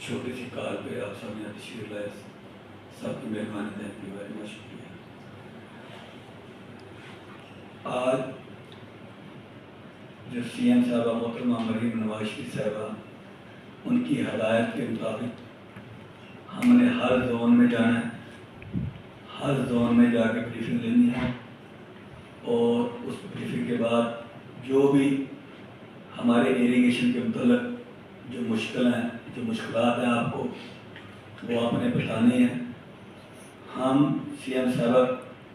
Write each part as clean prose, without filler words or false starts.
چھوٹی سی کال پہ آپ سب نے تشریف لائے، سب کی مہربانی، تھینک یو ویری مچ، شکریہ۔ آج جو سی ایم صاحبہ محترمہ مریم نواز شریف صاحبہ، ان کی ہدایت کے مطابق ہم نے ہر زون میں جانا ہے، ہر زون میں جا کے بریفنگ لینی ہے، اور اس بریفنگ کے بعد جو بھی ہمارے ایریگیشن کے متعلق جو مشکلات ہیں آپ کو وہ آپ نے بتانے ہیں۔ ہم سی ایم صاحبہ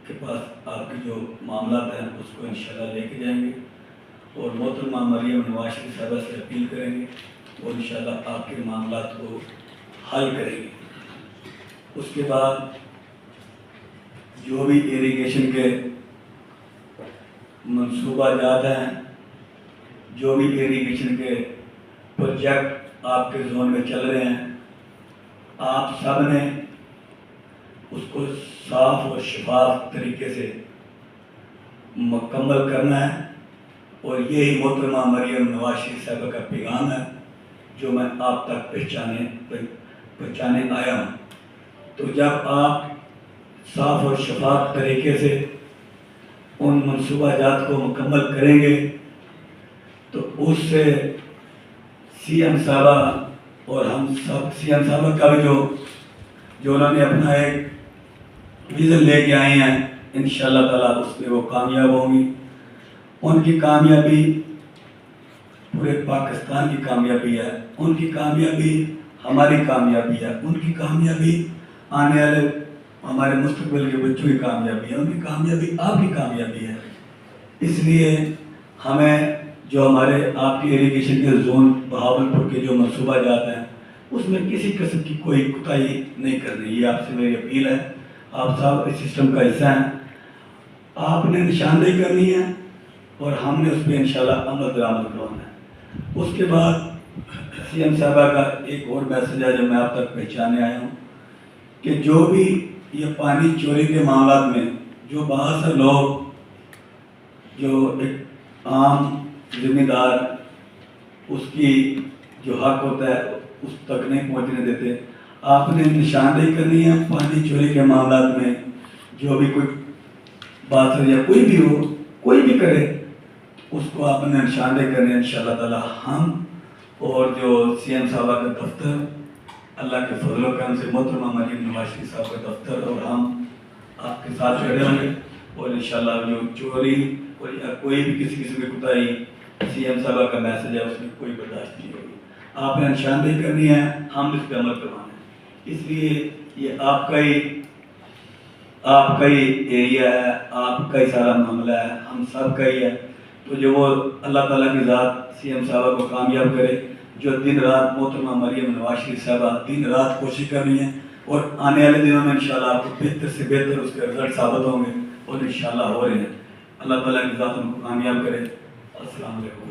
کے پاس آپ کے جو معاملات ہیں اس کو انشاءاللہ لے کے جائیں گے، اور محترمہ مریم نواز شریف صاحبہ سے اپیل کریں گے وہ انشاءاللہ آپ کے معاملات کو حل کریں گے۔ اس کے بعد جو بھی ایریگیشن کے منصوبہ جات ہیں، جو بھی ایریگیشن کے پروجیکٹ آپ کے زون میں چل رہے ہیں، آپ سب نے اس کو صاف اور شفاف طریقے سے مکمل کرنا ہے، اور یہی محترمہ مریم نواز شریف صاحبہ کا پیغام ہے جو میں آپ تک پہنچانے آیا ہوں۔ تو جب آپ صاف اور شفاف طریقے سے ان منصوبہ جات کو مکمل کریں گے تو اس سے سی ایم صاحبہ اور ہم سب سی ایم صاحبہ کا بھی جو انہوں نے اپنا ایک ویژن لے کے آئے ہیں، انشاءاللہ تعالیٰ اس میں وہ کامیاب ہوں گی۔ ان کی کامیابی پورے پاکستان کی کامیابی ہے، ان کی کامیابی ہماری کامیابی ہے، ان کی کامیابی آنے والے ہمارے مستقبل کے بچوں کی کامیابی ہے، ان کی کامیابی آپ کی کامیابی ہے۔ اس لیے ہمیں جو ہمارے آپ کی ایریگیشن کے زون بہاولپور کے جو منصوبہ جات ہیں اس میں کسی قسم کی کوئی کوتاہی نہیں کرنی، یہ آپ سے میری اپیل ہے۔ آپ صاحب اس سسٹم کا حصہ ہیں، آپ نے نشاندہی کرنی ہے اور ہم نے اس پہ انشاءاللہ عمل درآمد کروانا ہے۔ اس کے بعد سی ایم صاحبہ کا ایک اور میسج ہے جو میں آپ تک پہنچانے آیا ہوں کہ جو بھی یہ پانی چوری کے معاملات میں جو بہت سے لوگ جو ایک عام ذمہ دار اس کی جو حق ہوتا ہے اس تک نہیں پہنچنے دیتے، آپ نے نشاندہی کرنی ہے۔ پانی چوری کے معاملات میں جو بھی کوئی بات ہو یا کوئی بھی ہو، کوئی بھی کرے، اس کو آپ نے نشاندہی کرنی ہے انشاءاللہ تعالی۔ ہم اور جو سی ایم صاحبہ کا دفتر، اللہ کے فضل و کرم سے محترمہ مریم نواز شریف صاحب کا دفتر اور ہم آپ کے ساتھ کھڑے ہوں گے، اور انشاءاللہ جو چوری اور یا کوئی بھی کسی قسم کی کوتاہی سی ایم صاحبہ کا میسج ہے اس میں کوئی برداشت نہیں ہوگی۔ آپ نے نشاندہی کرنی ہے، ہم اس پہ عمل کروانا ہے۔ اس لیے یہ آپ کا ہی ایریا ہے، آپ کا ہی سارا معاملہ ہے، ہم سب کا ہی ہے۔ تو جو وہ اللہ تعالیٰ کی ذات سی ایم صاحبہ کو کامیاب کرے، جو دن رات محترمہ مریم نواز شریف صاحبہ دن رات کوشش کر رہی ہیں، اور آنے والے دنوں میں انشاءاللہ آپ کو بہتر سے بہتر اس کے رزلٹ ثابت ہوں گے، اور انشاءاللہ ہو رہے ہیں۔ اللہ تعالیٰ کی ذات ان کو کامیاب کرے۔ السلام علیکم۔